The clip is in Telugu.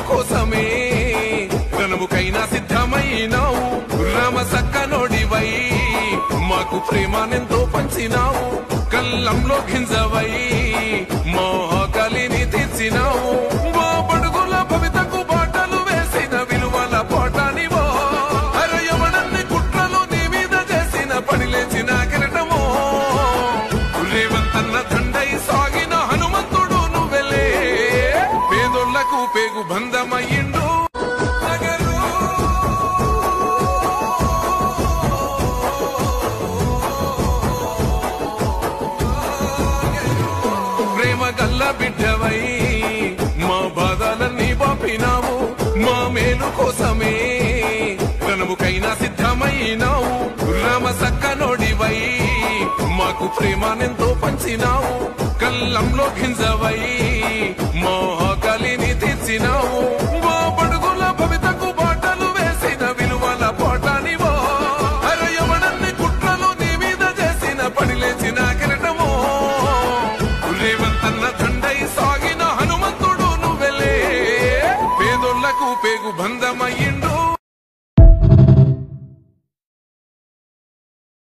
కోసమే రణముకైనా సిద్ధమైనావు రామ సక్కనోడివై మాకు ప్రేమానెంతో పంచినావు కల్లంలో గింజవై మా ఆకలిని తీర్చినావు మా పడుగుల భవితకు బాటలు వేసిన విలువల పోటానివో అరయమనన్ని కుట్రలు నీ మీద చేసిన పని లేచిన కిరటమో రేవంతన్న దండై సాగిన హనుమంతుడు నువ్వెలే పేదోళ్లకు పేగు బంధమయ్యిండు గల్ల బిడ్డవై మా బాధలన్నీ బాపినావు మా మేలు కోసమే రణముకైనా సిద్ధమైనావు రామ సక్కనోడివై మాకు ప్రేమానెంతో పంచినావు కల్లంలో గింజవై మా ఆకలిని తీర్చినావు